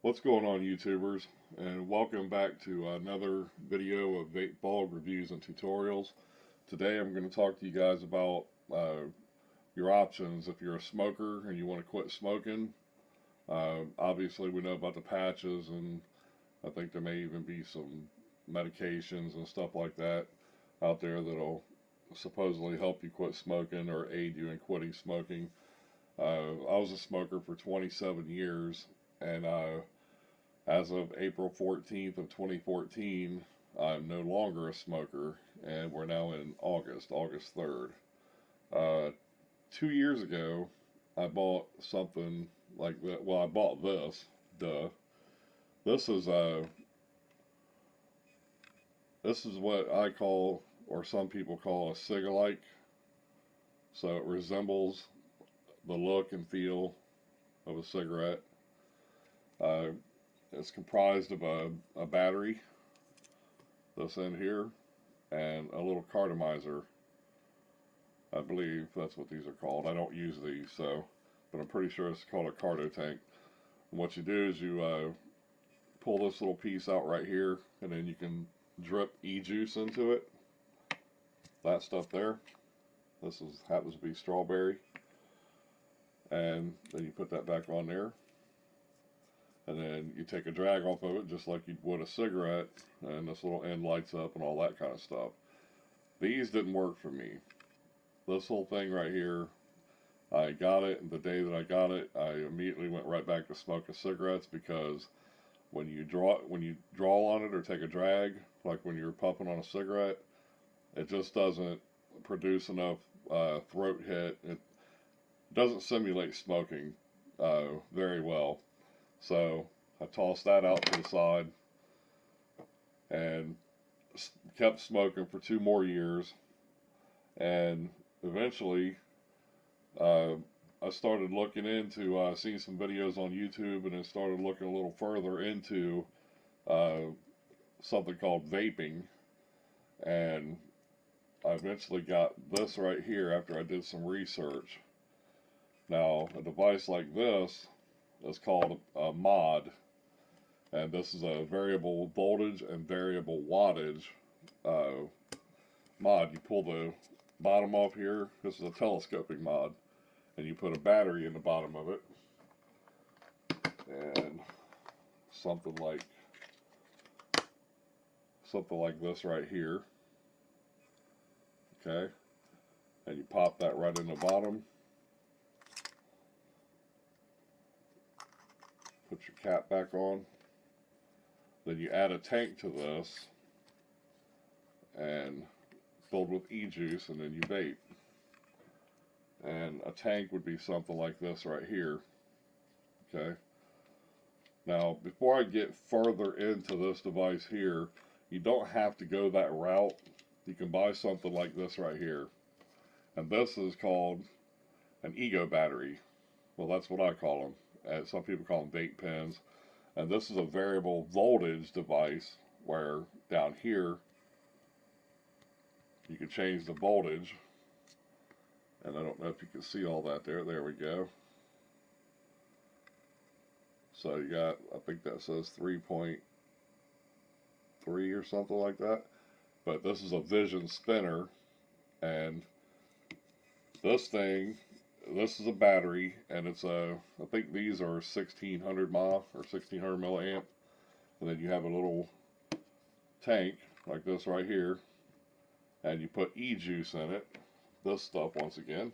What's going on, YouTubers? And welcome back to another video of Vapefog reviews and tutorials. Today I'm going to talk to you guys about your options if you're a smoker and you want to quit smoking. Obviously we know about the patches, and I think there may even be some medications and stuff like that out there that'll supposedly help you quit smoking or aid you in quitting smoking. I was a smoker for 27 years, and as of April 14th of 2014, I'm no longer a smoker, and we're now in August 3rd. Uh, 2 years ago, I bought something like that. Well, I bought this. Duh. This is this is what I call, or some people call, a Cig-alike. So it resembles the look and feel of a cigarette. Uh, it's comprised of a battery, this end here, and a little cartomizer. I believe that's what these are called. I don't use these, but I'm pretty sure it's called a carto tank. And what you do is you pull this little piece out right here, and then you can drip e-juice into it. That stuff there. Happens to be strawberry. And then you put that back on there. And then you take a drag off of it just like you would a cigarette, and this little end lights up and all that kind of stuff. These didn't work for me. This whole thing right here, I got it, and the day that I got it, I immediately went right back to smoking cigarettes, because when you draw on it or take a drag, like when you're puffing on a cigarette, it just doesn't produce enough throat hit. It doesn't simulate smoking very well. So I tossed that out to the side and kept smoking for 2 more years. And eventually I started looking into, seeing some videos on YouTube, and then started looking a little further into something called vaping. And I eventually got this right here after I did some research. Now, a device like this is called a mod, and this is a variable voltage and variable wattage mod. You pull the bottom off here. This is a telescoping mod, and you put a battery in the bottom of it, and something like this right here. Okay, and you pop that right in the bottom. Put your cap back on. Then you add a tank to this and filled with e-juice, and then you vape. And a tank would be something like this right here. Okay. Now, before I get further into this device here, you don't have to go that route. You can buy something like this right here. And this is called an ego battery. Well, that's what I call them. Some people call them vape pens. And this is a variable voltage device, where down here you can change the voltage. And I don't know if you can see all that there. There we go. So you got, I think that says 3.3 or something like that. But this is a Vision spinner, and this is a battery, and it's I think these are 1600 mAh or 1600 milliamp, and then you have a little tank like this right here, and you put e-juice in it, this stuff once again.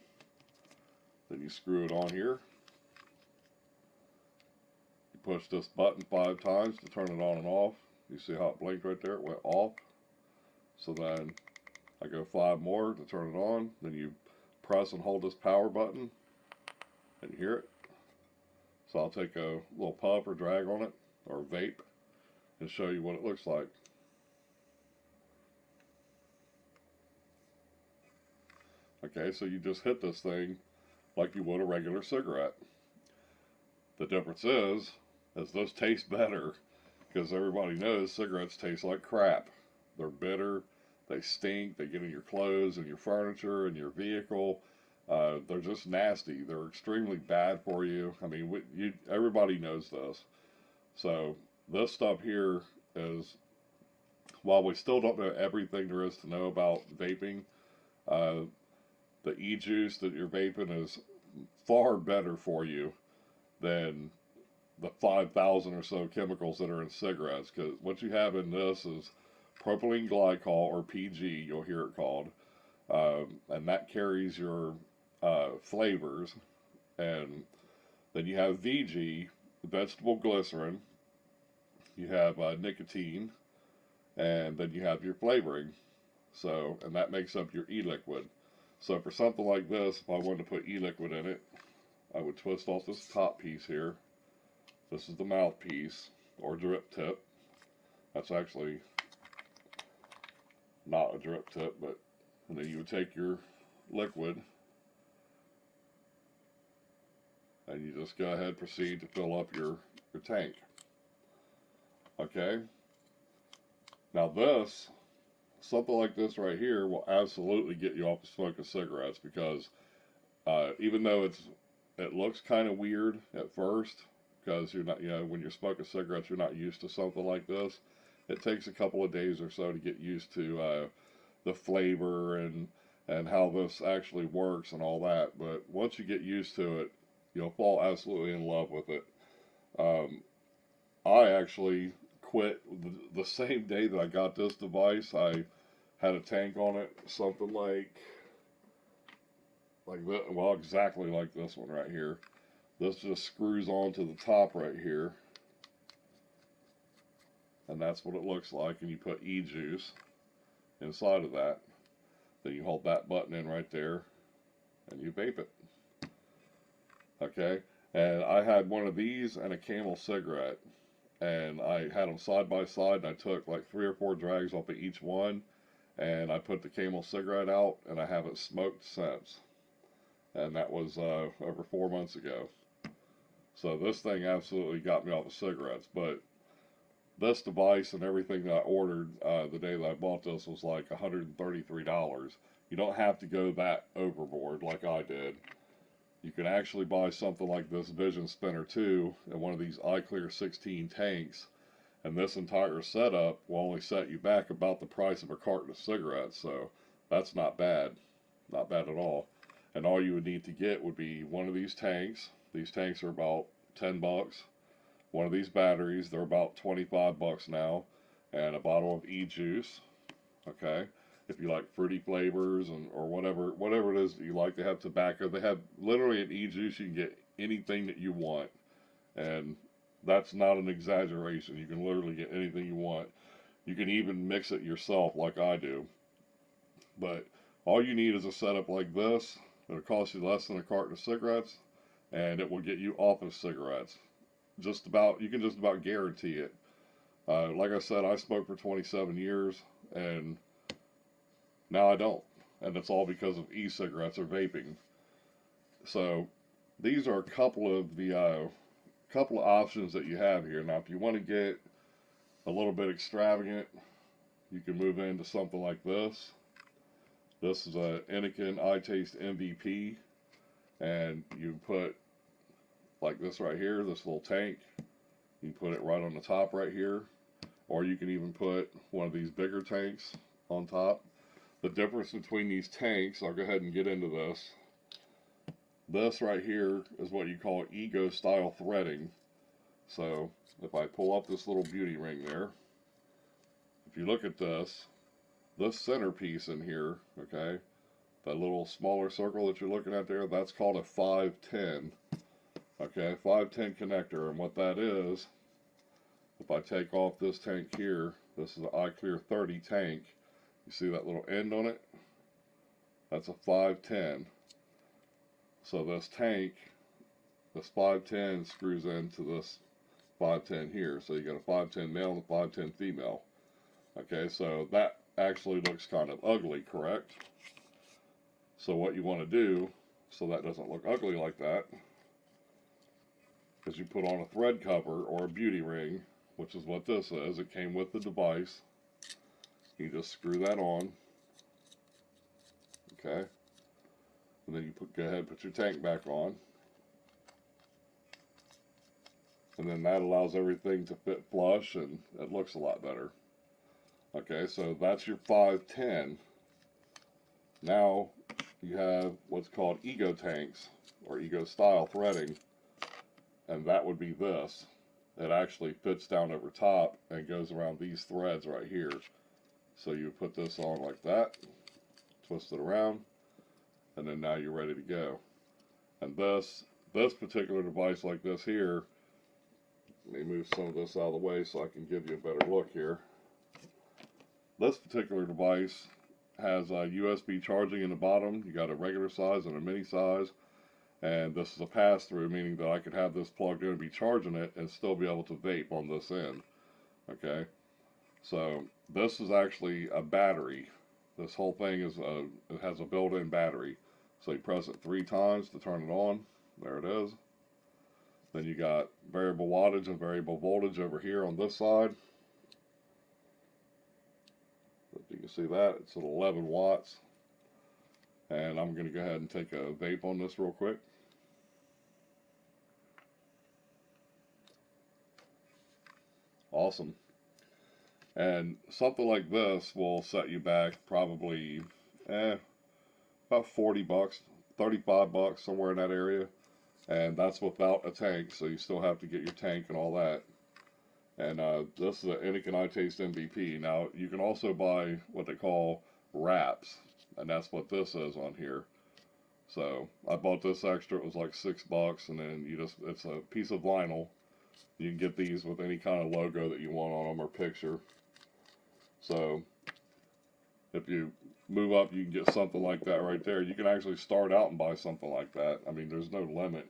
Then you screw it on here. You push this button 5 times to turn it on and off. You see how it blinked right there? It went off. So then I go 5 more to turn it on. Then you press and hold this power button, and you hear it. So I'll take a little puff or drag on it, or vape, and show you what it looks like. Okay, so you just hit this thing like you would a regular cigarette. The difference is this tastes better, because everybody knows cigarettes taste like crap. They're bitter, they stink, they get in your clothes and your furniture and your vehicle. They're just nasty. They're extremely bad for you. I mean, everybody knows this. So this stuff here is, while we still don't know everything there is to know about vaping, uh, the e-juice that you're vaping is far better for you than the 5,000 or so chemicals that are in cigarettes. Because what you have in this is propylene glycol, or PG, you'll hear it called, and that carries your flavors. And then you have VG, vegetable glycerin, you have nicotine, and then you have your flavoring. So, and that makes up your e-liquid. So for something like this, if I wanted to put e-liquid in it, I would twist off this top piece here. This is the mouthpiece, or drip tip. That's actually not a drip tip, but, and then you would take your liquid and you just go ahead and proceed to fill up your tank. Okay? Now this, something like this right here will absolutely get you off the smoke of cigarettes, because even though it looks kind of weird at first, because you're not, when you're smoking cigarettes, you're not used to something like this. It takes a couple of days or so to get used to the flavor and how this actually works and all that. But once you get used to it, you'll fall absolutely in love with it. I actually quit the same day that I got this device. I had a tank on it, something like that, well, exactly like this one right here. This just screws onto the top right here, and that's what it looks like. And you put e-juice inside of that. Then you hold that button in right there, and you vape it. Okay, and I had one of these and a Camel cigarette, and I had them side by side, and I took like 3 or 4 drags off of each one, and I put the Camel cigarette out, and I haven't smoked since. And that was over 4 months ago. So this thing absolutely got me off of cigarettes. But this device and everything that I ordered the day that I bought this was like $133. You don't have to go that overboard like I did. You can actually buy something like this Vision Spinner 2 and one of these iClear 16 tanks, and this entire setup will only set you back about the price of a carton of cigarettes. So that's not bad. Not bad at all. And all you would need to get would be one of these tanks. These tanks are about 10 bucks. One of these batteries, they're about 25 bucks now. And a bottle of e-juice. Okay? If you like fruity flavors or whatever it is that you like. They have tobacco. They have literally an e-juice. You can get anything that you want. And that's not an exaggeration. You can literally get anything you want. You can even mix it yourself like I do. But all you need is a setup like this. It'll cost you less than a carton of cigarettes, and it will get you off of cigarettes. You can just about guarantee it. Like I said, I smoked for 27 years, and now I don't. And it's all because of e-cigarettes or vaping. So these are a couple of options that you have here. Now, if you want to get a little bit extravagant, you can move into something like this. This is a Anakin iTaste MVP, and you put like this right here, this little tank. You can put it right on the top right here, or you can even put one of these bigger tanks on top. The difference between these tanks, I'll go ahead and get into this. This right here is what you call ego style threading. So if I pull up this little beauty ring there, if you look at this centerpiece in here, okay, that little smaller circle that you're looking at there, that's called a 510. Okay, 510 connector. And what that is, if I take off this tank here, this is an iClear 30 tank. You see that little end on it? That's a 510. So this tank, this 510 screws into this 510 here. So you got a 510 male and a 510 female. Okay, so that actually looks kind of ugly, correct? So what you want to do, so that doesn't look ugly like that, is you put on a thread cover or a beauty ring, which is what this is. It came with the device. You just screw that on. Okay. And then you go ahead and put your tank back on. and then that allows everything to fit flush, and it looks a lot better. Okay, so that's your 510. Now you have what's called ego tanks, or ego style threading, and that would be this. It actually fits down over top and goes around these threads right here. So you put this on like that, twist it around, and then now you're ready to go. And this particular device like this here, let me move some of this out of the way so I can give you a better look here. This particular device has a USB charging in the bottom. You got a regular size and a mini size, and this is a pass-through, meaning that I could have this plugged in and be charging it and still be able to vape on this end. Okay, so this is actually a battery. This whole thing is it has a built-in battery. So you press it 3 times to turn it on. There it is. Then you got variable wattage and variable voltage over here on this side. If you can see that, it's at 11 watts. And I'm going to go ahead and take a vape on this real quick. Awesome. And something like this will set you back probably about 40 bucks, 35 bucks, somewhere in that area. And that's without a tank, so you still have to get your tank and all that. And this is an Anakin iTaste MVP. Now, you can also buy what they call wraps, and that's what this is on here. So I bought this extra. It was like $6, and then it's a piece of vinyl. You can get these with any kind of logo that you want on them or picture. So if you move up, you can get something like that right there. You can actually start out and buy something like that. I mean, there's no limit.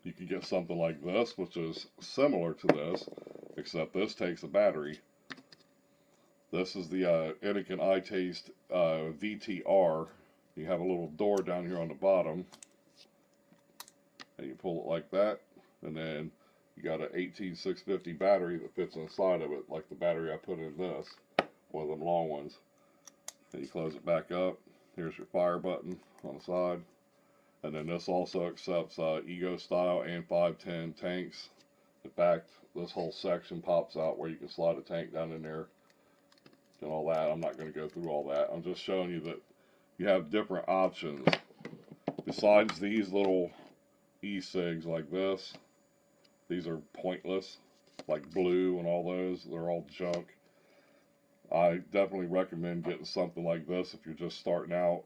You can get something like this, which is similar to this, except this takes a battery. This is the Anakin iTaste VTR. You have a little door down here on the bottom, and you pull it like that, and then you got an 18650 battery that fits inside of it, like the battery I put in this, one of them long ones. Then you close it back up. Here's your fire button on the side. And then this also accepts Ego style and 510 tanks. In fact, this whole section pops out where you can slide a tank down in there and all that. I'm not going to go through all that. I'm just showing you that you have different options. Besides these little e-cigs like this, these are pointless, like blue and all those. They're all junk. I definitely recommend getting something like this if you're just starting out,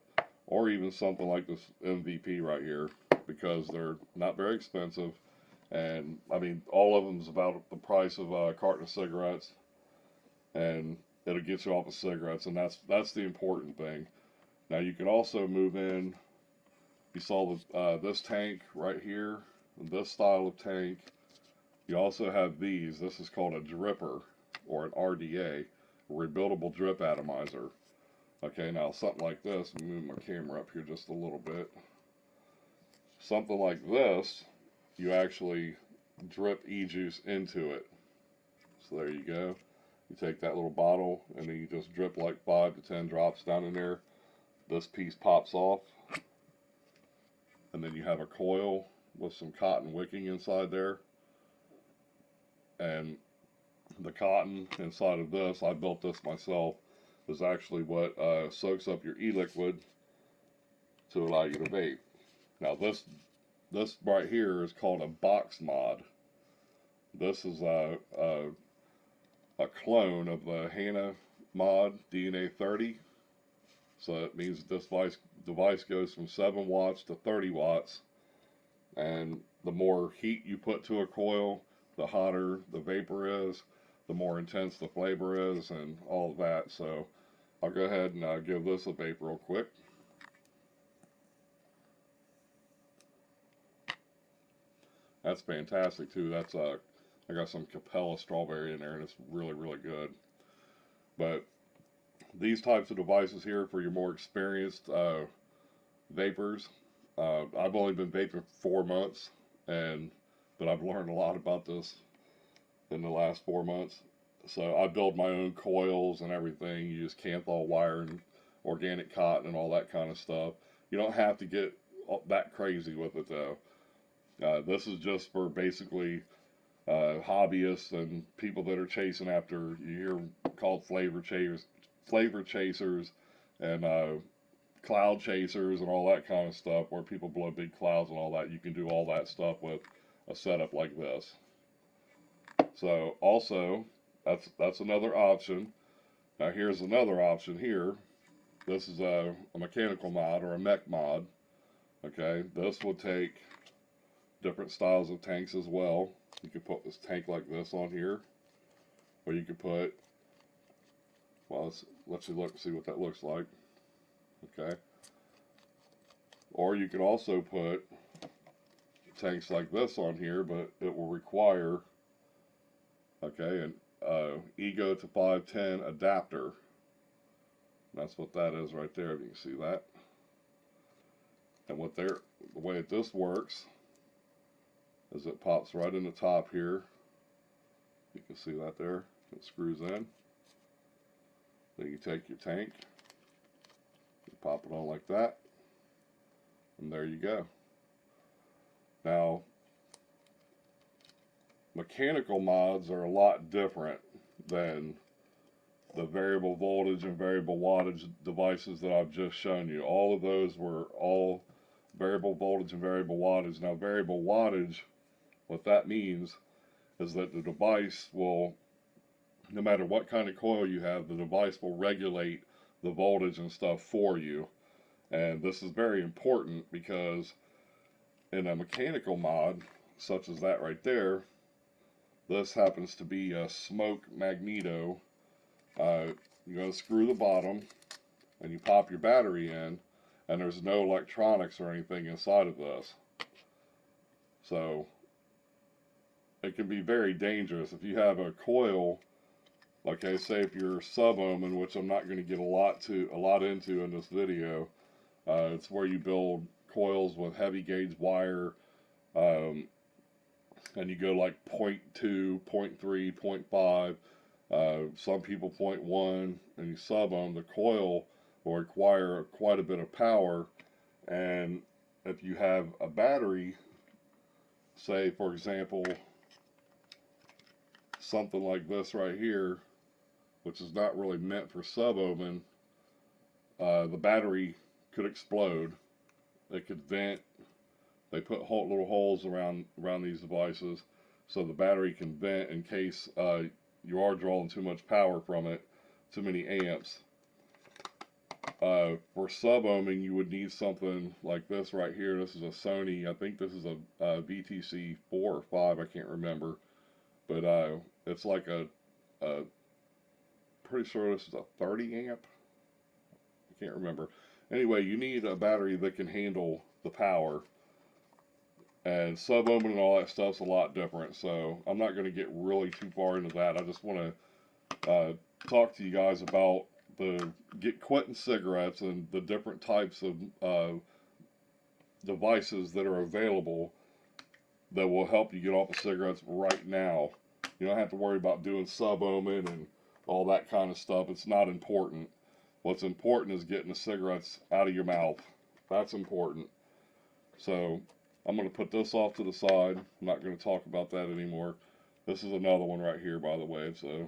or even something like this MVP right here, because they're not very expensive. And I mean, all of them is about the price of a carton of cigarettes, and it'll get you off of cigarettes, and that's the important thing. Now you can also move in. You saw this tank right here, this style of tank. You also have these. This is called a dripper, or an RDA, rebuildable drip atomizer. Okay, now something like this, let me move my camera up here just a little bit. Something like this, you actually drip e-juice into it. So there you go. You take that little bottle and then you just drip like 5 to 10 drops down in there. This piece pops off. And then you have a coil with some cotton wicking inside there. And the cotton inside of this, I built this myself, is actually what soaks up your e-liquid to allow you to vape. Now this right here is called a box mod. This is a clone of the Hana mod DNA 30. So it means this device goes from 7 watts to 30 watts. And the more heat you put to a coil, the hotter the vapor is, the more intense the flavor is, and all of that. So I'll go ahead and give this a vape real quick. That's fantastic too. That's I got some Capella strawberry in there, and it's really, really good. But these types of devices here for your more experienced vapors. I've only been vaping for 4 months, but I've learned a lot about this in the last 4 months. So I build my own coils and everything. You use Kanthal wire and organic cotton and all that kind of stuff. You don't have to get that crazy with it though. This is just for basically hobbyists and people that are chasing after, you hear called flavor chasers, and cloud chasers and all that kind of stuff, where people blow big clouds and all that. You can do all that stuff with a setup like this. So also, that's another option. Now here's another option here. This is a mechanical mod, or a mech mod. Okay, this would take different styles of tanks as well. You could put this tank like this on here, or you could put, well, let's see what that looks like. Okay, or you could also put tanks like this on here, but it will require, okay, an Ego to 510 adapter. That's what that is right there. If you can see that. And the way this works is it pops right in the top here. You can see that there. It screws in. Then you take your tank, you pop it on like that, and there you go. Now, mechanical mods are a lot different than the variable voltage and variable wattage devices that I've just shown you. All of those were all variable voltage and variable wattage. Now, variable wattage, what that means is that the device will, no matter what kind of coil you have, the device will regulate the voltage and stuff for you. And this is very important because in a mechanical mod, such as that right there, this happens to be a smoke magneto. You're going to screw the bottom, and you pop your battery in, and there's no electronics or anything inside of this. So it can be very dangerous. If you have a coil, like I say, if you're sub-ohming, which I'm not going to get a lot into in this video, it's where you build coils with heavy gauge wire, and you go like 0.2, 0.3, 0.5. Some people 0.1, and you sub-ohm. The coil will require quite a bit of power, and if you have a battery, say for example something like this right here, which is not really meant for sub-ohming, the battery could explode. It could vent. They put little holes around these devices so the battery can vent in case you are drawing too much power from it, too many amps. For sub-ohming, you would need something like this right here. This is a Sony, I think this is a VTC 4 or 5, I can't remember. But it's like a pretty sure this is a 30 amp. I can't remember. Anyway, you need a battery that can handle the power. And sub-ohming and all that stuff's a lot different, so I'm not going to get really too far into that. I just want to talk to you guys about quitting cigarettes and the different types of devices that are available that will help you get off of cigarettes right now. You don't have to worry about doing sub-ohming and all that kind of stuff. It's not important. What's important is getting the cigarettes out of your mouth. That's important. So I'm going to put this off to the side. I'm not going to talk about that anymore. This is another one right here, by the way. It's a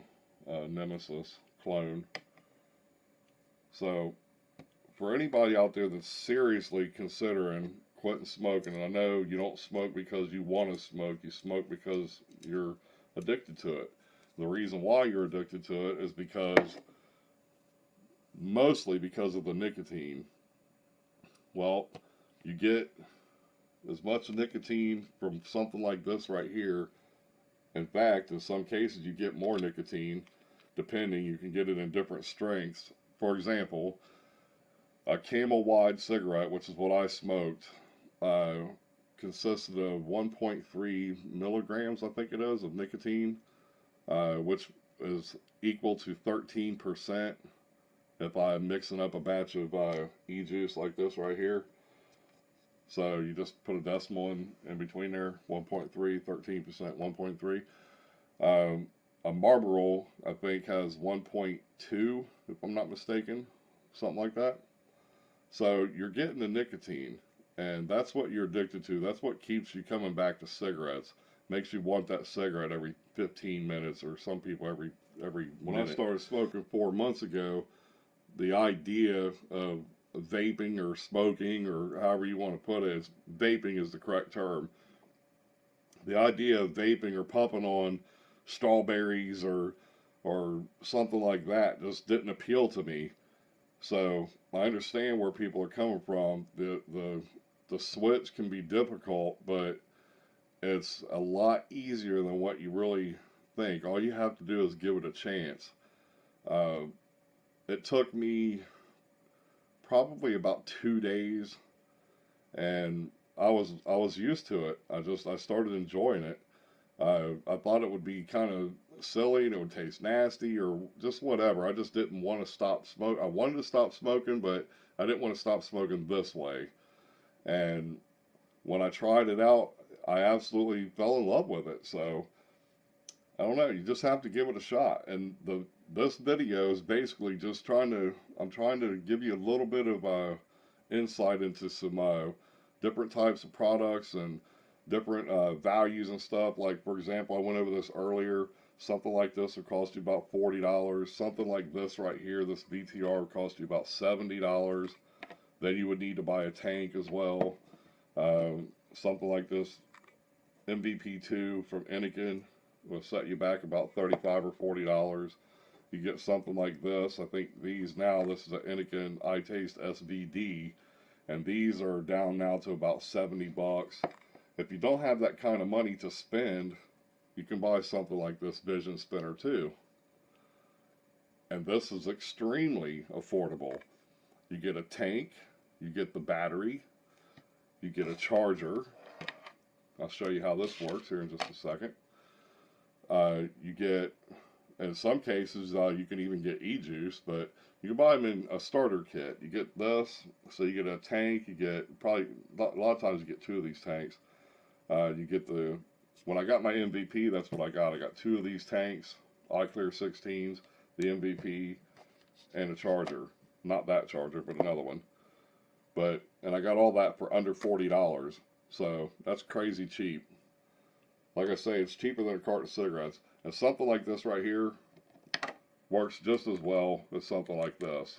Nemesis clone. So for anybody out there that's seriously considering quitting smoking, and I know you don't smoke because you want to smoke, you smoke because you're addicted to it. The reason why you're addicted to it is mostly because of the nicotine. Well, you get as much nicotine from something like this right here. In fact, in some cases you get more nicotine, depending. You can get it in different strengths. For example, a Camel Wide cigarette, which is what I smoked, consisted of 1.3 milligrams, I think it is, of nicotine, which is equal to 13% if I'm mixing up a batch of e-juice like this right here. So you just put a decimal in between there, 1.3, 13%, 1.3. A Marlboro, I think, has 1.2, if I'm not mistaken, something like that. So you're getting the nicotine, And that's what you're addicted to. That's what keeps you coming back to cigarettes. Makes you want that cigarette every 15 minutes, or some people every when minute. I started smoking 4 months ago, the idea of vaping or smoking, or however you want to put it, is vaping is the correct term. The idea of vaping or pumping on strawberries or something like that just didn't appeal to me. So I understand where people are coming from. The switch can be difficult, but it's a lot easier than what you really think. All you have to do is give it a chance. It took me probably about 2 days, and I was used to it. I started enjoying it. I thought it would be kind of silly and it would taste nasty or just whatever. I just didn't want to stop smoking. I wanted to stop smoking, but I didn't want to stop smoking this way. And when I tried it out, I absolutely fell in love with it. So I don't know. You just have to give it a shot. And this video is basically just I'm trying to give you a little bit of insight into some different types of products and different values and stuff. Like, for example, I went over this earlier. Something like this would cost you about $40. Something like this right here, this VTR, would cost you about $70. Then you would need to buy a tank as well. Something like this MVP2 from Anakin will set you back about $35 or $40. You get something like this. I think these now, this is an Anakin iTaste SVD, and these are down now to about 70 bucks. If you don't have that kind of money to spend, you can buy something like this Vision Spinner too. And this is extremely affordable. You get a tank, you get the battery, you get a charger. I'll show you how this works here in just a second. You get, in some cases, you can even get e-juice, but you can buy them in a starter kit. You get this, so you get a tank, you get probably, a lot of times you get 2 of these tanks. You get when I got my MVP, that's what I got. I got 2 of these tanks, iClear 16s, the MVP, and a charger. Not that charger, but another one. And I got all that for under $40. So that's crazy cheap. Like I say, it's cheaper than a carton of cigarettes. And something like this right here works just as well as something like this.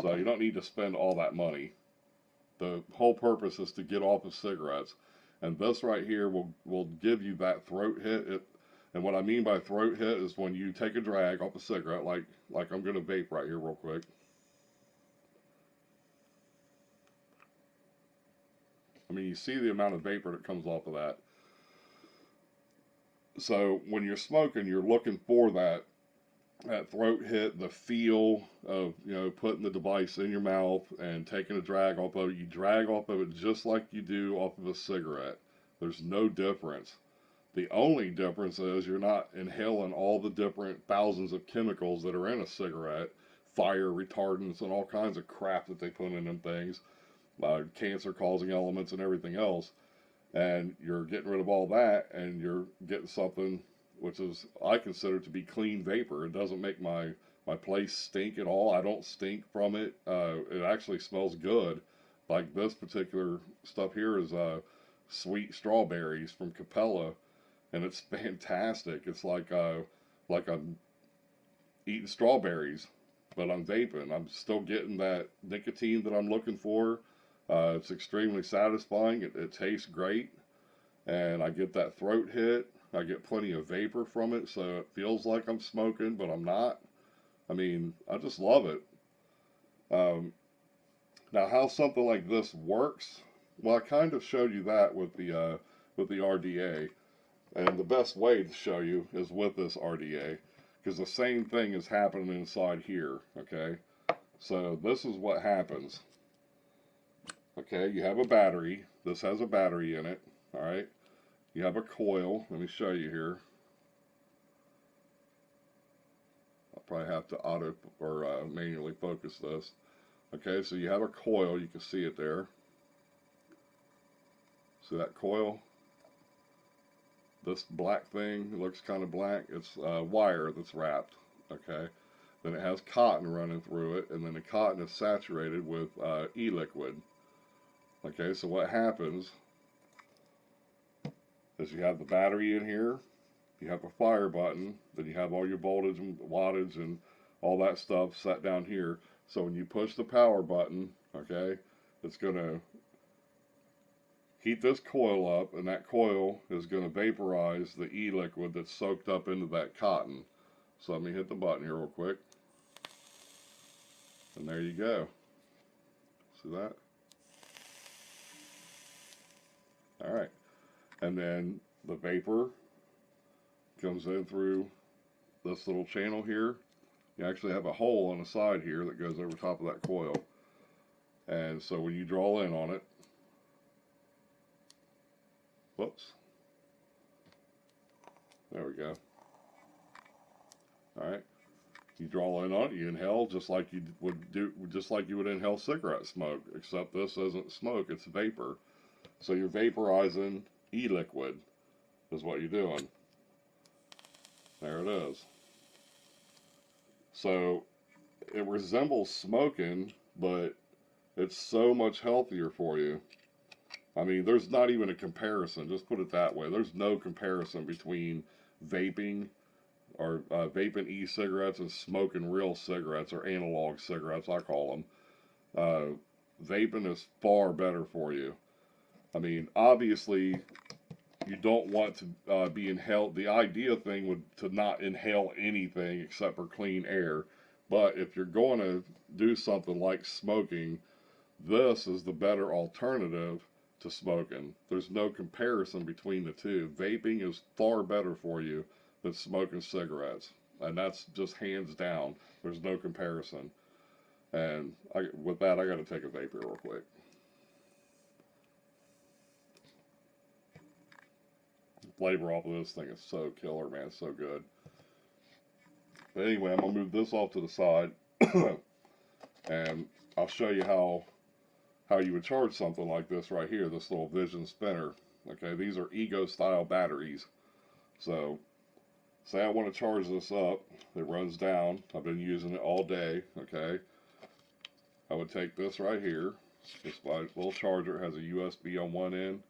So you don't need to spend all that money. The whole purpose is to get off of cigarettes. And this right here will give you that throat hit. And what I mean by throat hit is when you take a drag off a cigarette, like I'm going to vape right here real quick. I mean, you see the amount of vapor that comes off of that. So when you're smoking, you're looking for that throat hit, the feel of, putting the device in your mouth and taking a drag off of it. You drag off of it just like you do off of a cigarette. There's no difference. The only difference is you're not inhaling all the different thousands of chemicals that are in a cigarette, fire retardants and all kinds of crap that they put in them things, cancer-causing elements and everything else. And you're getting rid of all that, and you're getting something which is, I consider to be clean vapor. It doesn't make my place stink at all. I don't stink from it. It actually smells good. Like this particular stuff here is sweet strawberries from Capella, and it's fantastic. It's like I'm eating strawberries, but I'm vaping. I'm still getting that nicotine that I'm looking for. It's extremely satisfying. It tastes great, and I get that throat hit. I get plenty of vapor from it, so it feels like I'm smoking, but I'm not. I mean, I just love it. Now, how something like this works, well, I kind of showed you that with the RDA, and the best way to show you is with this RDA, because the same thing is happening inside here, okay? So this is what happens. Okay, you have a battery. This has a battery in it, all right? You have a coil. Let me show you here. I'll probably have to auto or manually focus this. Okay, so you have a coil. You can see it there. See that coil? This black thing, it looks kind of black. It's wire that's wrapped. Okay, then it has cotton running through it, and then the cotton is saturated with e-liquid. Okay, so what happens is you have the battery in here, you have a fire button, then you have all your voltage and wattage and all that stuff set down here. So when you push the power button, okay, it's going to heat this coil up, and that coil is going to vaporize the e-liquid that's soaked up into that cotton. So let me hit the button here real quick. And there you go. See that? Alright. And then the vapor comes in through this little channel here. You actually have a hole on the side here that goes over top of that coil. And so when you draw in on it, whoops, there we go. Alright. You draw in on it, you inhale just like you would inhale cigarette smoke, except this isn't smoke, it's vapor. So you're vaporizing e-liquid is what you're doing. There it is. So it resembles smoking, but it's so much healthier for you. I mean, there's not even a comparison, just put it that way. There's no comparison between vaping or vaping e-cigarettes and smoking real cigarettes, or analog cigarettes, I call them. Vaping is far better for you. I mean, obviously, you don't want to be inhaled. The idea thing would to not inhale anything except for clean air. But if you're going to do something like smoking, this is the better alternative to smoking. There's no comparison between the two. Vaping is far better for you than smoking cigarettes, and that's just hands down. There's no comparison. And with that, I got to take a vape real quick. The flavor off of this thing is so killer, man. It's so good. But anyway, I'm gonna move this off to the side, and I'll show you how you would charge something like this right here. This little Vision spinner. Okay, these are Ego style batteries. So say I want to charge this up, it runs down, I've been using it all day, okay, I would take this right here, this little charger, it has a USB on one end,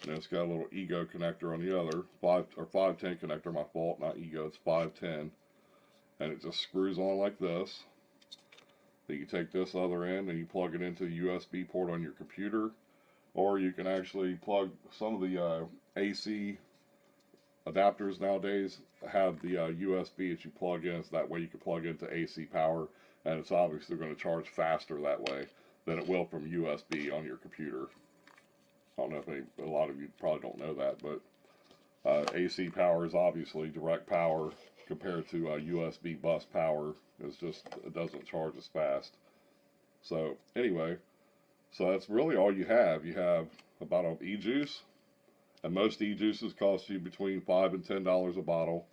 and it's got a little Ego connector on the other, 510 connector, my fault, not Ego, it's 510, and it just screws on like this. Then you take this other end and you plug it into the USB port on your computer, or you can actually plug some of the AC adapters nowadays have the USB that you plug in, so that way you can plug into AC power, and it's obviously going to charge faster that way than it will from USB on your computer. I don't know if a lot of you probably don't know that, but AC power is obviously direct power compared to USB bus power. It doesn't charge as fast. So anyway, so that's really all you have. You have a bottle of e-juice, and most e-juices cost you between $5 and $10 a bottle.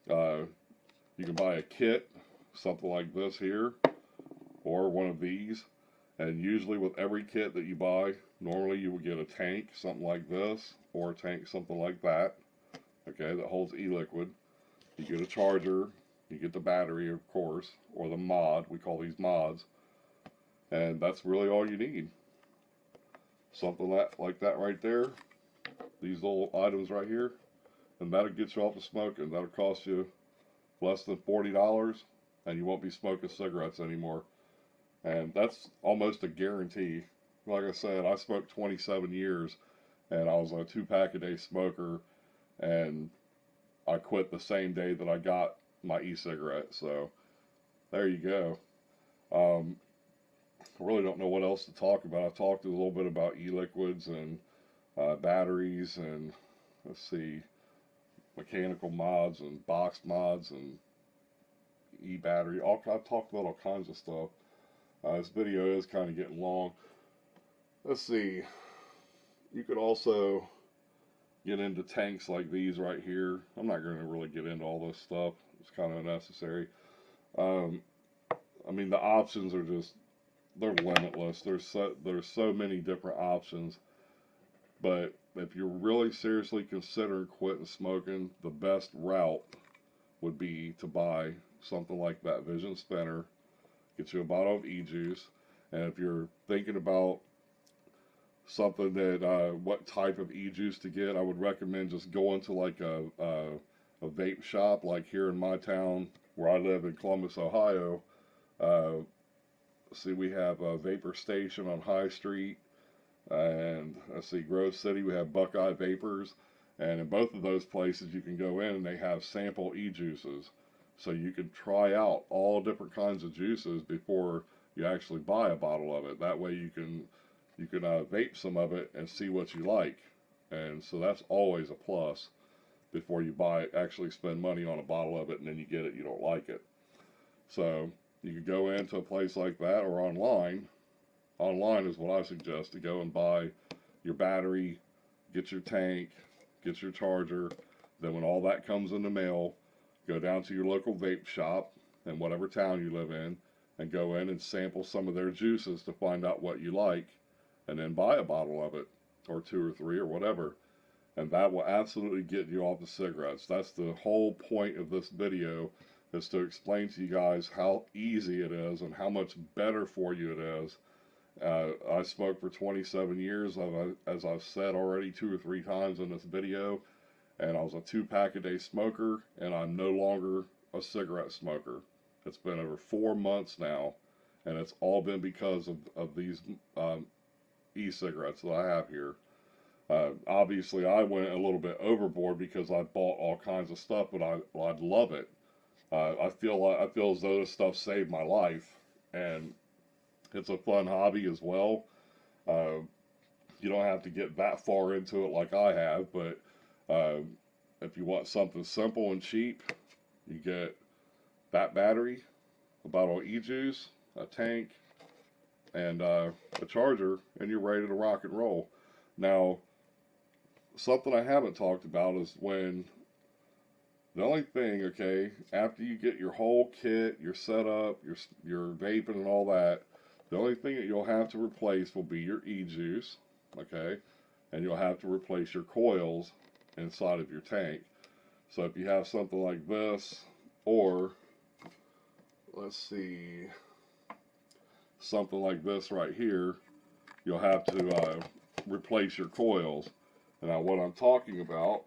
You can buy a kit, something like this here, or one of these. And usually with every kit that you buy, normally you will get a tank, something like this, or a tank, something like that, okay, that holds e-liquid. You get a charger, you get the battery, of course, or the mod, we call these mods, and that's really all you need. Something like that right there, these little items right here, and that'll get you off of smoking. That'll cost you less than $40, and you won't be smoking cigarettes anymore. And that's almost a guarantee. Like I said, I smoked 27 years, and I was a 2-pack-a-day smoker, and I quit the same day that I got my e-cigarette. So there you go. I really don't know what else to talk about. I talked a little bit about e-liquids and batteries, and let's see, mechanical mods and box mods and e-battery. I've talked about all kinds of stuff. This video is kind of getting long. Let's see. You could also get into tanks like these right here. I'm not going to really get into all this stuff. It's kind of unnecessary. I mean, the options are just, they're limitless. There's so many different options. But if you're really seriously considering quitting smoking, the best route would be to buy something like that Vision spinner. Get you a bottle of e-juice, and if you're thinking about something that what type of e-juice to get, I would recommend just going to like a vape shop, like here in my town where I live in Columbus, Ohio. Uh, See, we have a Vapor Station on High Street, and I see Grove City, we have Buckeye Vapors, and in both of those places you can go in and they have sample e-juices. So you can try out all different kinds of juices before you actually buy a bottle of it. That way you can vape some of it and see what you like. And so that's always a plus before you actually spend money on a bottle of it and then you get it, you don't like it. So you could go into a place like that or online. Online is what I suggest, to go and buy your battery, get your tank, get your charger. Then when all that comes in the mail, go down to your local vape shop in whatever town you live in and go in and sample some of their juices to find out what you like, and then buy a bottle of it, or 2 or 3 or whatever. And that will absolutely get you off the cigarettes. That's the whole point of this video, is to explain to you guys how easy it is and how much better for you it is. I smoked for 27 years, as I've said already 2 or 3 times in this video, and I was a 2-pack-a-day smoker, and I'm no longer a cigarette smoker. It's been over 4 months now, and it's all been because of these e-cigarettes that I have here. Obviously, I went a little bit overboard because I bought all kinds of stuff, but I love it. I feel as though this stuff saved my life, and it's a fun hobby as well. You don't have to get that far into it like I have, but if you want something simple and cheap, you get that battery, a bottle of e-juice, a tank, and a charger, and you're ready to rock and roll. Now, something I haven't talked about is when the only thing, okay, after you get your whole kit, your setup, your vaping and all that, the only thing that you'll have to replace will be your e-juice, okay, and you'll have to replace your coils inside of your tank. So if you have something like this, or let's see, something like this right here, you'll have to replace your coils. And now what I'm talking about,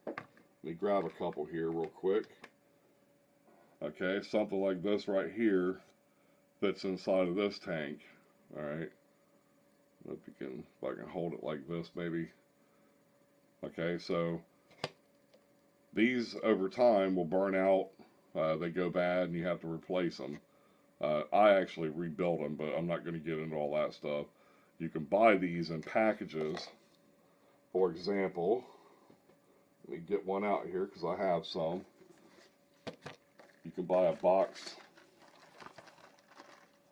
let me grab a couple here real quick. Okay, something like this right here fits inside of this tank. Alright, if I can hold it like this maybe. Okay, so these over time will burn out, they go bad and you have to replace them. I actually rebuild them, but I'm not going to get into all that stuff. You can buy these in packages. For example, let me get one out here because I have some. You can buy a box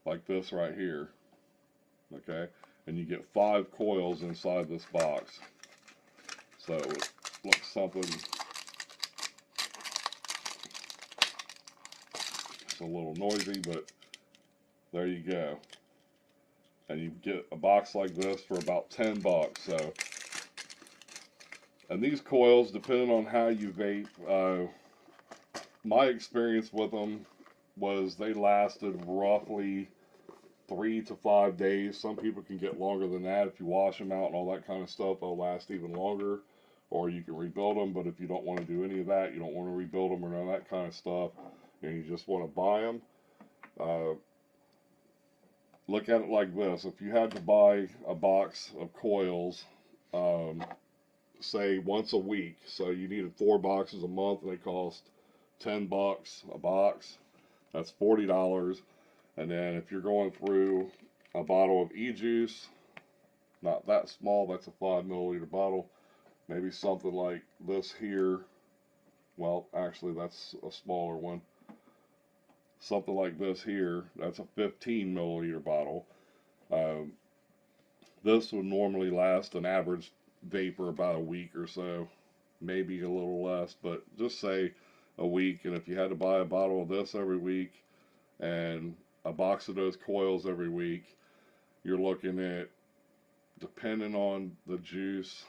like this right here, okay, and you get 5 coils inside this box. So it looks something, it's a little noisy, but there you go. And you get a box like this for about 10 bucks. So, and these coils, depending on how you vape, my experience with them was they lasted roughly 3 to 5 days. Some people can get longer than that. If you wash them out and all that kind of stuff, they'll last even longer. Or you can rebuild them, but if you don't want to do any of that, you don't want to rebuild them or none of that kind of stuff, and you just want to buy them, look at it like this. If you had to buy a box of coils, say once a week, so you needed 4 boxes a month, and they cost 10 bucks a box, that's $40. And then if you're going through a bottle of e-juice, not that small, that's a 5 milliliter bottle, maybe something like this here, well actually that's a smaller one, something like this here, that's a 15 milliliter bottle. This would normally last an average vapor about a week or so, maybe a little less, but just say a week. And if you had to buy a bottle of this every week and a box of those coils every week, you're looking at, depending on the juice,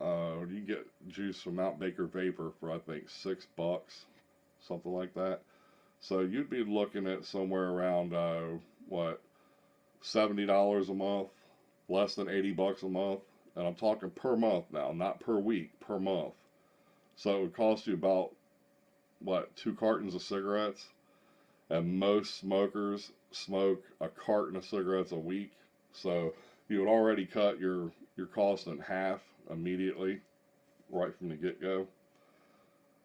you get juice from Mount Baker Vapor for I think $6, something like that. So you'd be looking at somewhere around what, $70 a month less than 80 bucks a month. And I'm talking per month now, not per week, per month. So it would cost you about, what, 2 cartons of cigarettes? And most smokers smoke a carton of cigarettes a week. So you would already cut your cost in half immediately, right from the get-go.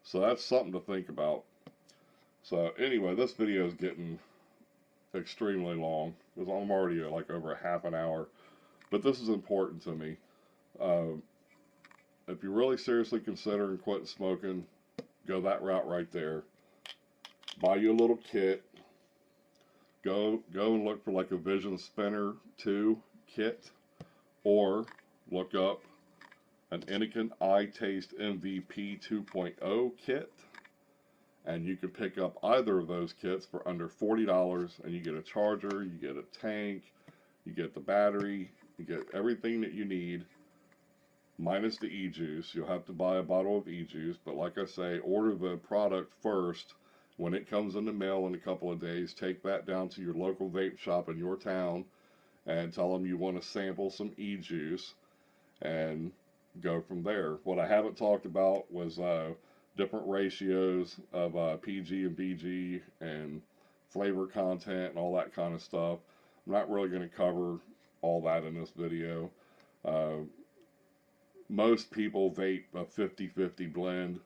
So that's something to think about. So anyway, this video is getting extremely long because I'm already at like over a half an hour. But this is important to me. If you're really seriously considering quitting smoking, go that route right there. Buy you a little kit. Go and look for like a Vision Spinner 2 kit, or look up an Anakin iTaste MVP 2.0 kit, and you can pick up either of those kits for under $40, and you get a charger, you get a tank, you get the battery, you get everything that you need, minus the e-juice. You'll have to buy a bottle of e-juice, but like I say, order the product first. When it comes in the mail in a couple of days, take that down to your local vape shop in your town and tell them you want to sample some e-juice and go from there. What I haven't talked about was different ratios of PG and VG and flavor content and all that kind of stuff. I'm not really going to cover all that in this video. Most people vape a 50-50 blend,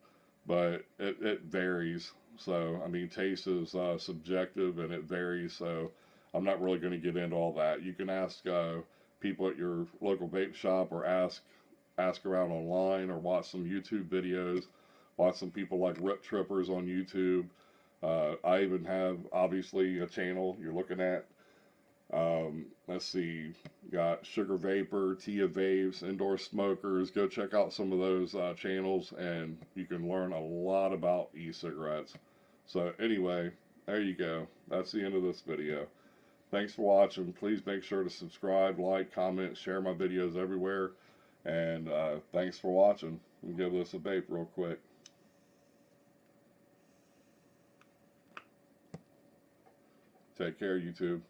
but it varies. So, I mean, taste is subjective and it varies, so I'm not really going to get into all that. You can ask people at your local vape shop, or ask around online, or watch some YouTube videos. Watch some people like Rip Trippers on YouTube. I even have, obviously, a channel you're looking at. Let's see, got Sugar Vapor, Tia Vapes, Indoor Smokers. Go check out some of those channels, and you can learn a lot about e-cigarettes. So anyway, there you go. That's the end of this video. Thanks for watching. Please make sure to subscribe, like, comment, share my videos everywhere. And thanks for watching. We'll give this a vape real quick. Take care, YouTube.